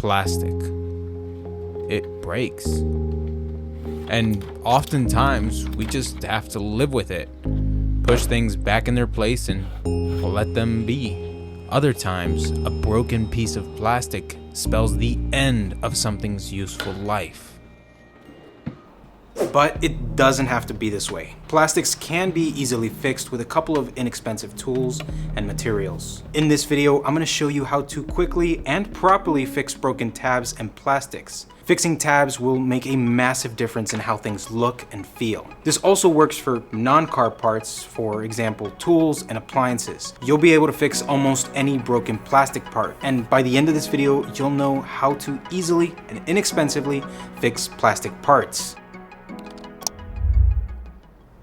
plastic. It breaks. And oftentimes, we just have to live with it, push things back in their place and let them be. Other times, a broken piece of plastic spells the end of something's useful life. But it doesn't have to be this way. Plastics can be easily fixed with a couple of inexpensive tools and materials. In this video, I'm going to show you how to quickly and properly fix broken tabs and plastics. Fixing tabs will make a massive difference in how things look and feel. This also works for non-car parts, for example, tools and appliances. You'll be able to fix almost any broken plastic part, and by the end of this video, you'll know how to easily and inexpensively fix plastic parts.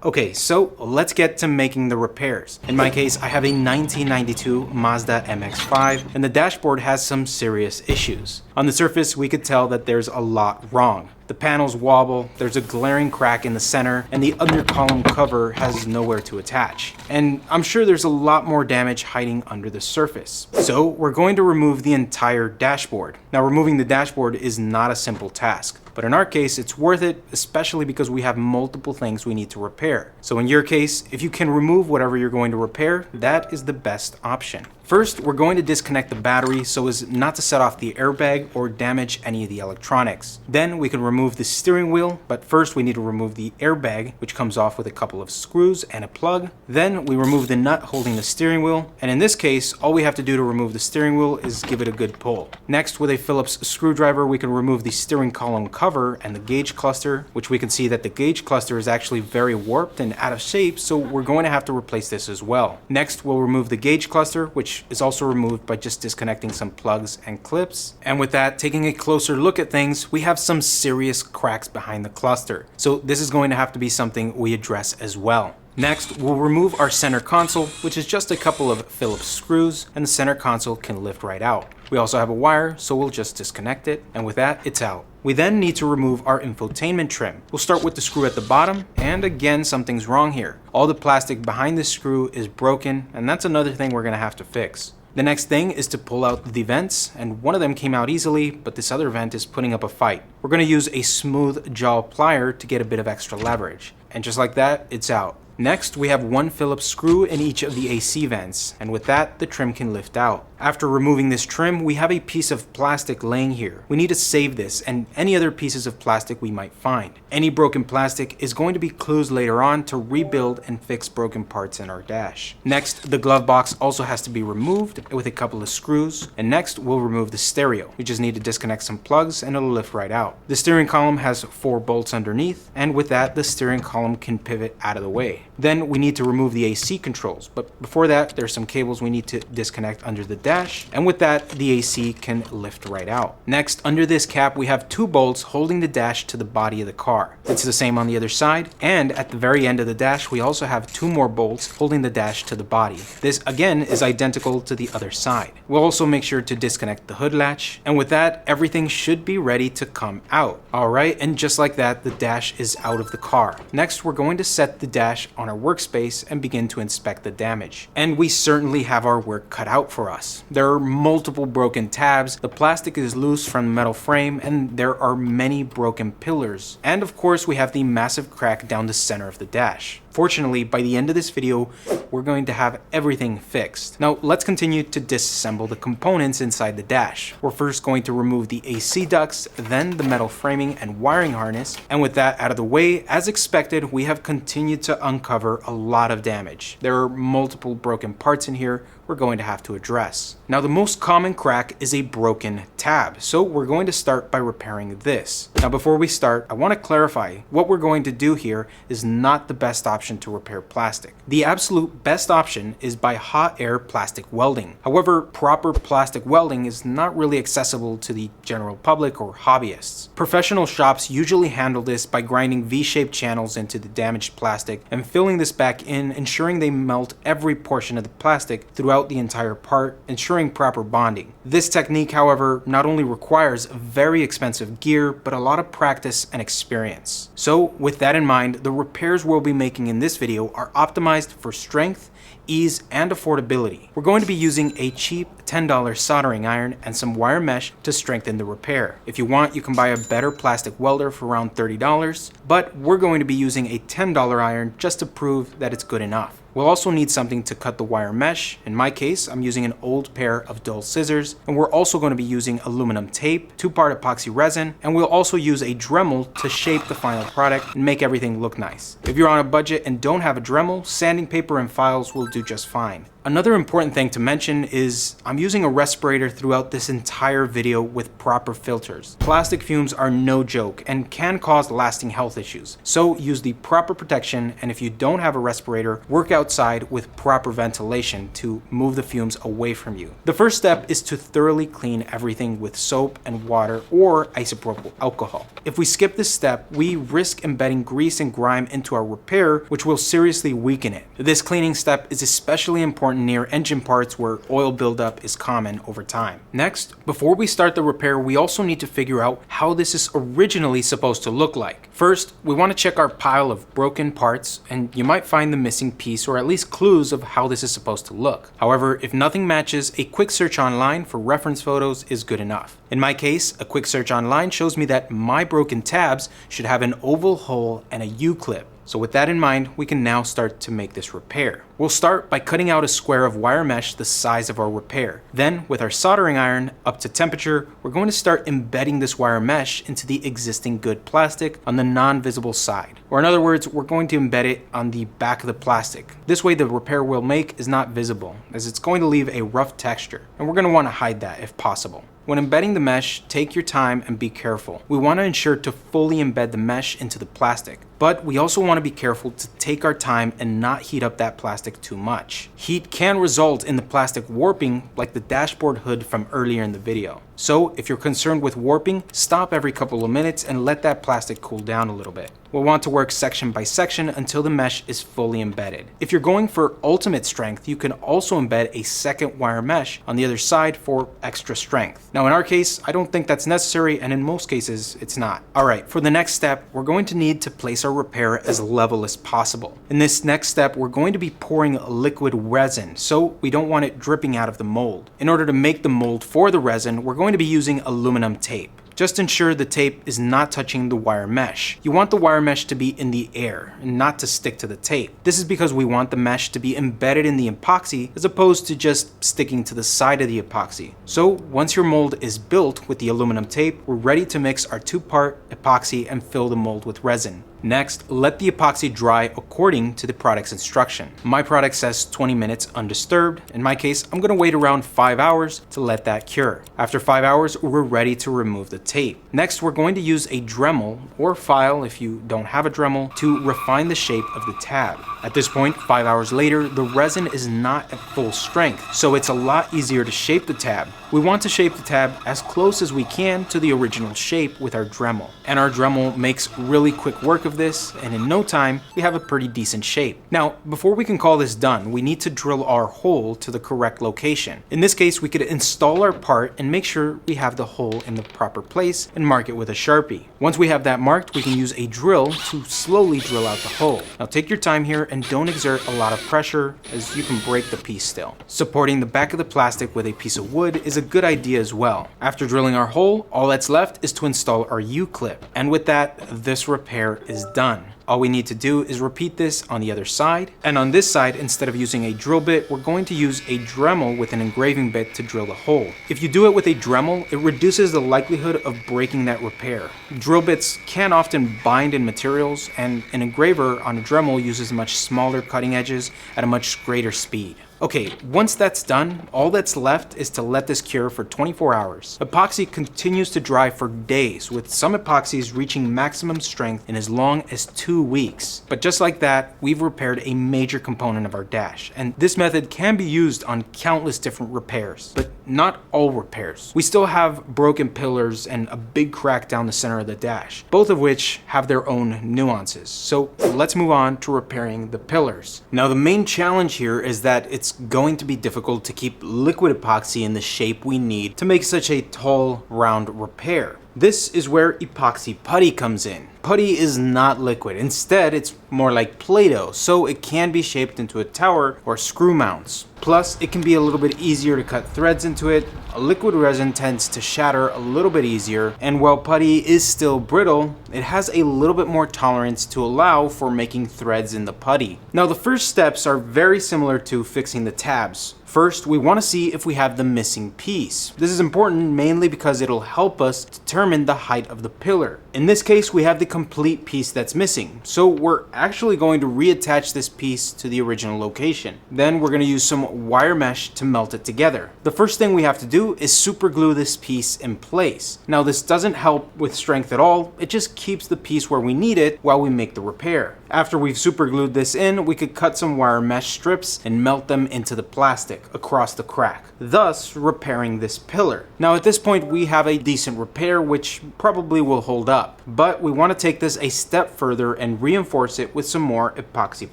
Okay, so let's get to making the repairs. In my case, I have a 1992 Mazda MX-5 and the dashboard has some serious issues. On the surface, we could tell that there's a lot wrong. The panels wobble, there's a glaring crack in the center, and the under column cover has nowhere to attach. And I'm sure there's a lot more damage hiding under the surface. So we're going to remove the entire dashboard. Now, removing the dashboard is not a simple task, but in our case, it's worth it, especially because we have multiple things we need to repair. So in your case, if you can remove whatever you're going to repair, that is the best option. First, we're going to disconnect the battery so as not to set off the airbag or damage any of the electronics. Then we can remove the steering wheel, but first we need to remove the airbag, which comes off with a couple of screws and a plug. Then we remove the nut holding the steering wheel, and in this case, all we have to do to remove the steering wheel is give it a good pull. Next, with a Phillips screwdriver, we can remove the steering column cover and the gauge cluster, which we can see that the gauge cluster is actually very warped and out of shape, so we're going to have to replace this as well. Next, we'll remove the gauge cluster, which is also removed by just disconnecting some plugs and clips. And with that, taking a closer look at things, we have some serious cracks behind the cluster. So this is going to have to be something we address as well. Next, we'll remove our center console, which is just a couple of Phillips screws, and the center console can lift right out. We also have a wire, so we'll just disconnect it, and with that, it's out. We then need to remove our infotainment trim. We'll start with the screw at the bottom, and again, something's wrong here. All the plastic behind this screw is broken, and that's another thing we're gonna have to fix. The next thing is to pull out the vents, and one of them came out easily, but this other vent is putting up a fight. We're gonna use a smooth jaw plier to get a bit of extra leverage. And just like that, it's out. Next, we have one Phillips screw in each of the AC vents, and with that, the trim can lift out. After removing this trim, we have a piece of plastic laying here. We need to save this and any other pieces of plastic we might find. Any broken plastic is going to be clues later on to rebuild and fix broken parts in our dash. Next, the glove box also has to be removed with a couple of screws, and next, we'll remove the stereo. We just need to disconnect some plugs and it'll lift right out. The steering column has 4 bolts underneath, and with that, the steering column can pivot out of the way. Then we need to remove the AC controls, but before that, there's some cables we need to disconnect under the dash, and with that, the AC can lift right out. Next, under this cap, we have 2 bolts holding the dash to the body of the car. It's the same on the other side, and at the very end of the dash, we also have 2 more bolts holding the dash to the body. This, again, is identical to the other side. We'll also make sure to disconnect the hood latch, and with that, everything should be ready to come out. Alright, and just like that, the dash is out of the car. Next, we're going to set the dash on our workspace and begin to inspect the damage. And we certainly have our work cut out for us. There are multiple broken tabs, the plastic is loose from the metal frame, and there are many broken pillars. And of course, we have the massive crack down the center of the dash. Fortunately, by the end of this video, we're going to have everything fixed. Now, let's continue to disassemble the components inside the dash. We're first going to remove the AC ducts, then the metal framing and wiring harness. And with that out of the way, as expected, we have continued to uncover a lot of damage. There are multiple broken parts in here we're going to have to address. Now, the most common crack is a broken tab, so we're going to start by repairing this. Now, before we start, I want to clarify what we're going to do here is not the best option to repair plastic. The absolute best option is by hot air plastic welding. However, proper plastic welding is not really accessible to the general public or hobbyists. Professional shops usually handle this by grinding V-shaped channels into the damaged plastic and filling this back in, ensuring they melt every portion of the plastic throughout throughout the entire part, ensuring proper bonding. This technique, however, not only requires very expensive gear, but a lot of practice and experience. So with that in mind, the repairs we'll be making in this video are optimized for strength, ease, and affordability. We're going to be using a cheap $10 soldering iron and some wire mesh to strengthen the repair. If you want, you can buy a better plastic welder for around $30, but we're going to be using a $10 iron just to prove that it's good enough. We'll also need something to cut the wire mesh. In my case, I'm using an old pair of dull scissors, and we're also going to be using aluminum tape, 2-part epoxy resin, and we'll also use a Dremel to shape the final product and make everything look nice. If you're on a budget and don't have a Dremel, sanding paper and files will do just fine. Another important thing to mention is I'm using a respirator throughout this entire video with proper filters. Plastic fumes are no joke and can cause lasting health issues. So use the proper protection, and if you don't have a respirator, work outside with proper ventilation to move the fumes away from you. The first step is to thoroughly clean everything with soap and water or isopropyl alcohol. If we skip this step, we risk embedding grease and grime into our repair, which will seriously weaken it. This cleaning step is especially important near engine parts where oil buildup is common over time. Next, before we start the repair, we also need to figure out how this is originally supposed to look like. First, we want to check our pile of broken parts, and you might find the missing piece or at least clues of how this is supposed to look. However, if nothing matches, a quick search online for reference photos is good enough. In my case, a quick search online shows me that my broken tabs should have an oval hole and a U-clip. So with that in mind, we can now start to make this repair. We'll start by cutting out a square of wire mesh the size of our repair. Then, with our soldering iron up to temperature, we're going to start embedding this wire mesh into the existing good plastic on the non-visible side. Or in other words, we're going to embed it on the back of the plastic. This way the repair we'll make is not visible, as it's going to leave a rough texture, and we're going to want to hide that if possible. When embedding the mesh, take your time and be careful. We want to ensure to fully embed the mesh into the plastic, but we also want to be careful to take our time and not heat up that plastic too much. Heat can result in the plastic warping, like the dashboard hood from earlier in the video. So if you're concerned with warping, stop every couple of minutes and let that plastic cool down a little bit. We'll want to work section by section until the mesh is fully embedded. If you're going for ultimate strength, you can also embed a second wire mesh on the other side for extra strength. Now in our case, I don't think that's necessary, and in most cases, it's not. Alright, for the next step, we're going to need to place our repair as level as possible. In this next step, we're going to be pouring liquid resin, so we don't want it dripping out of the mold. In order to make the mold for the resin, we're going to be using aluminum tape. Just ensure the tape is not touching the wire mesh. You want the wire mesh to be in the air and not to stick to the tape. This is because we want the mesh to be embedded in the epoxy as opposed to just sticking to the side of the epoxy. So once your mold is built with the aluminum tape, we're ready to mix our 2-part epoxy and fill the mold with resin. Next, let the epoxy dry according to the product's instruction. My product says 20 minutes undisturbed. In my case, I'm gonna wait around 5 hours to let that cure. After 5 hours, we're ready to remove the tape. Next, we're going to use a Dremel or file, if you don't have a Dremel, to refine the shape of the tab. At this point, 5 hours later, the resin is not at full strength, so it's a lot easier to shape the tab. We want to shape the tab as close as we can to the original shape with our Dremel. And our Dremel makes really quick work of this, and in no time, we have a pretty decent shape. Now, before we can call this done, we need to drill our hole to the correct location. In this case, we could install our part and make sure we have the hole in the proper place and mark it with a Sharpie. Once we have that marked, we can use a drill to slowly drill out the hole. Now take your time here and don't exert a lot of pressure, as you can break the piece still. Supporting the back of the plastic with a piece of wood is a good idea as well. After drilling our hole, all that's left is to install our U-clip. And with that, this repair is done. All we need to do is repeat this on the other side. And on this side, instead of using a drill bit, we're going to use a Dremel with an engraving bit to drill the hole. If you do it with a Dremel, it reduces the likelihood of breaking that repair. Drill bits can often bind in materials, and an engraver on a Dremel uses much smaller cutting edges at a much greater speed. Okay, once that's done, all that's left is to let this cure for 24 hours. Epoxy continues to dry for days, with some epoxies reaching maximum strength in as long as 2 weeks. But just like that, we've repaired a major component of our dash, and this method can be used on countless different repairs, but not all repairs. We still have broken pillars and a big crack down the center of the dash, both of which have their own nuances. So let's move on to repairing the pillars. Now the main challenge here is that it's it's going to be difficult to keep liquid epoxy in the shape we need to make such a tall, round repair. This is where epoxy putty comes in. Putty is not liquid. Instead, it's more like Play-Doh, so it can be shaped into a tower or screw mounts. Plus, it can be a little bit easier to cut threads into it. A liquid resin tends to shatter a little bit easier, and while putty is still brittle, it has a little bit more tolerance to allow for making threads in the putty. Now, the first steps are very similar to fixing the tabs. First, we want to see if we have the missing piece. This is important mainly because it'll help us determine the height of the pillar. In this case, we have the complete piece that's missing, so we're actually going to reattach this piece to the original location. Then we're going to use some wire mesh to melt it together. The first thing we have to do is super glue this piece in place. Now, this doesn't help with strength at all, it just keeps the piece where we need it while we make the repair. After we've super glued this in, we could cut some wire mesh strips and melt them into the plastic across the crack, thus repairing this pillar. Now, at this point, we have a decent repair, which probably will hold up, but we want to take this a step further and reinforce it with some more epoxy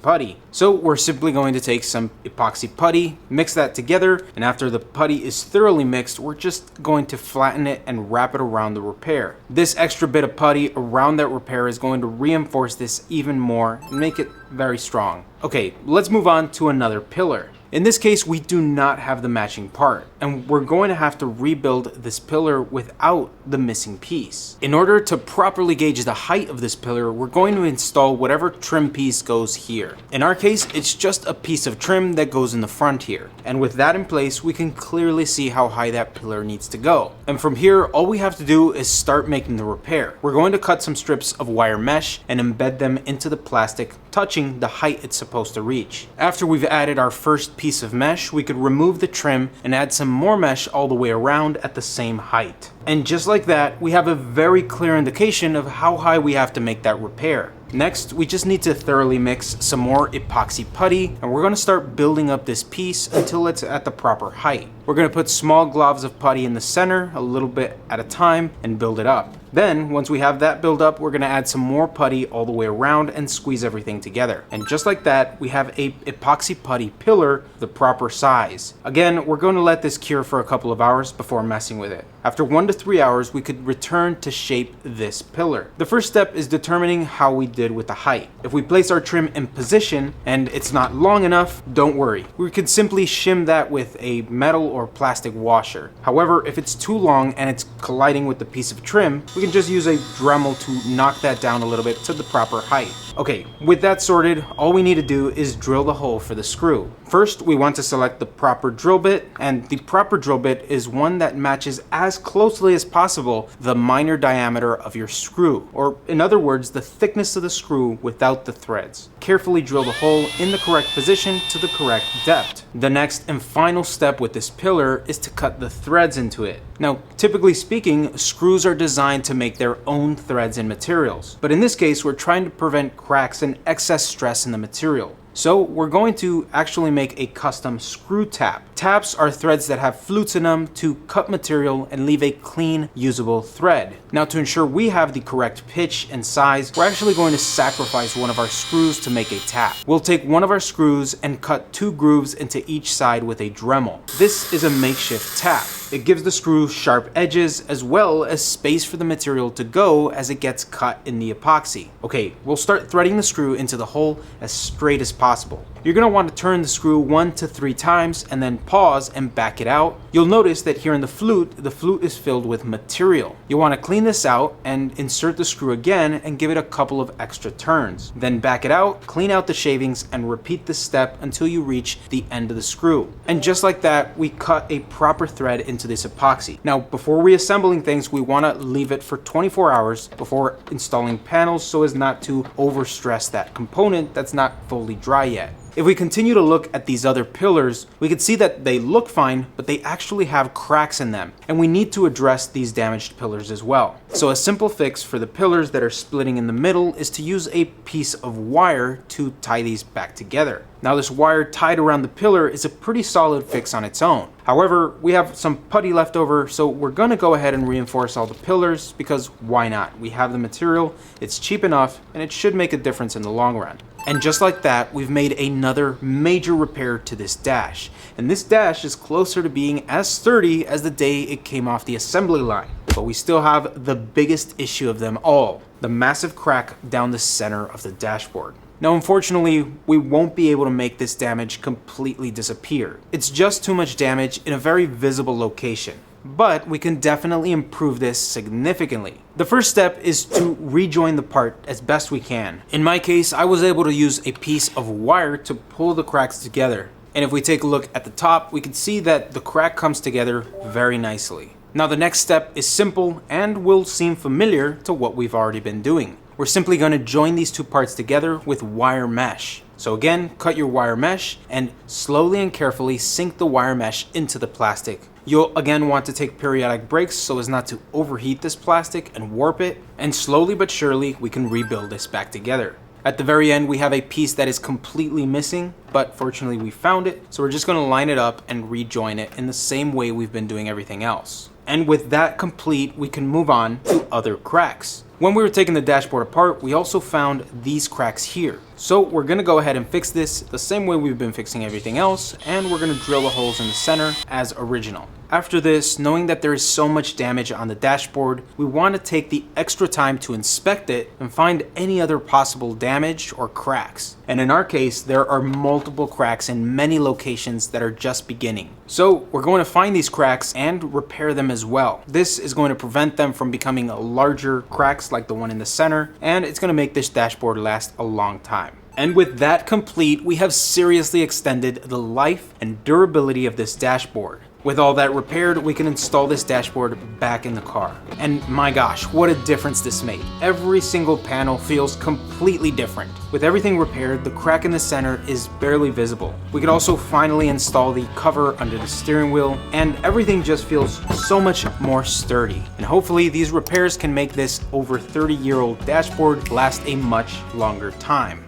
putty. So we're simply going to take some epoxy putty, mix that together, and after the putty is thoroughly mixed, we're just going to flatten it and wrap it around the repair. This extra bit of putty around that repair is going to reinforce this even more and make it very strong. Okay, let's move on to another pillar. In this case, we do not have the matching part, and we're going to have to rebuild this pillar without the missing piece. In order to properly gauge the height of this pillar, we're going to install whatever trim piece goes here. In our case, it's just a piece of trim that goes in the front here. And with that in place, we can clearly see how high that pillar needs to go. And from here, all we have to do is start making the repair. We're going to cut some strips of wire mesh and embed them into the plastic, touching the height it's supposed to reach. After we've added our first piece of mesh, we could remove the trim and add some more mesh all the way around at the same height. And just like that, we have a very clear indication of how high we have to make that repair. Next, we just need to thoroughly mix some more epoxy putty, and we're going to start building up this piece until it's at the proper height. We're going to put small globs of putty in the center, a little bit at a time, and build it up. Then, once we have that built up, we're going to add some more putty all the way around and squeeze everything together. And just like that, we have a epoxy putty pillar the proper size. Again, we're going to let this cure for a couple of hours before messing with it. After 1 to 3 hours, we could return to shape this pillar. The first step is determining how we did with the height. If we place our trim in position and it's not long enough, don't worry. We could simply shim that with a metal or plastic washer. However, if it's too long and it's colliding with the piece of trim, we can just use a Dremel to knock that down a little bit to the proper height. Okay, with that sorted, all we need to do is drill the hole for the screw. First, we want to select the proper drill bit, and the proper drill bit is one that matches as closely as possible the minor diameter of your screw, or in other words, the thickness of the screw without the threads. Carefully drill the hole in the correct position to the correct depth. The next and final step with this pillar is to cut the threads into it. Now, typically speaking, screws are designed to make their own threads and materials, but in this case, we're trying to prevent cracks and excess stress in the material. So we're going to actually make a custom screw tap. Taps are threads that have flutes in them to cut material and leave a clean, usable thread. Now, to ensure we have the correct pitch and size, we're actually going to sacrifice one of our screws to make a tap. We'll take one of our screws and cut 2 grooves into each side with a Dremel. This is a makeshift tap. It gives the screw sharp edges as well as space for the material to go as it gets cut in the epoxy. Okay, we'll start threading the screw into the hole as straight as possible. You're going to want to turn the screw 1 to 3 times and then pause and back it out. You'll notice that here in the flute is filled with material. You'll want to clean this out and insert the screw again and give it a couple of extra turns. Then back it out, clean out the shavings, and repeat this step until you reach the end of the screw. And just like that, we cut a proper thread into this epoxy. Now, before reassembling things, we want to leave it for 24 hours before installing panels so as not to overstress that component that's not fully dry yet. If we continue to look at these other pillars, we can see that they look fine, but they actually have cracks in them, and we need to address these damaged pillars as well. So a simple fix for the pillars that are splitting in the middle is to use a piece of wire to tie these back together. Now, this wire tied around the pillar is a pretty solid fix on its own. However, we have some putty left over, so we're gonna go ahead and reinforce all the pillars because why not? We have the material, it's cheap enough, and it should make a difference in the long run. And just like that, we've made another major repair to this dash. And this dash is closer to being as sturdy as the day it came off the assembly line. But we still have the biggest issue of them all, the massive crack down the center of the dashboard. Now, unfortunately, we won't be able to make this damage completely disappear. It's just too much damage in a very visible location. But we can definitely improve this significantly. The first step is to rejoin the part as best we can. In my case, I was able to use a piece of wire to pull the cracks together. And if we take a look at the top, we can see that the crack comes together very nicely. Now the next step is simple and will seem familiar to what we've already been doing. We're simply going to join these two parts together with wire mesh. So again, cut your wire mesh and slowly and carefully sink the wire mesh into the plastic. You'll again want to take periodic breaks so as not to overheat this plastic and warp it, and slowly but surely we can rebuild this back together. At the very end, we have a piece that is completely missing, but fortunately we found it, so we're just going to line it up and rejoin it in the same way we've been doing everything else. And with that complete, we can move on to other cracks. When we were taking the dashboard apart, we also found these cracks here. So we're gonna go ahead and fix this the same way we've been fixing everything else, and we're gonna drill the holes in the center as original. After this, knowing that there is so much damage on the dashboard, we want to take the extra time to inspect it and find any other possible damage or cracks. And in our case, there are multiple cracks in many locations that are just beginning. So we're going to find these cracks and repair them as well. This is going to prevent them from becoming larger cracks like the one in the center, and it's going to make this dashboard last a long time. And with that complete, we have seriously extended the life and durability of this dashboard. With all that repaired, we can install this dashboard back in the car. And my gosh, what a difference this made. Every single panel feels completely different. With everything repaired, the crack in the center is barely visible. We could also finally install the cover under the steering wheel, and everything just feels so much more sturdy. And hopefully these repairs can make this over 30-year-old dashboard last a much longer time.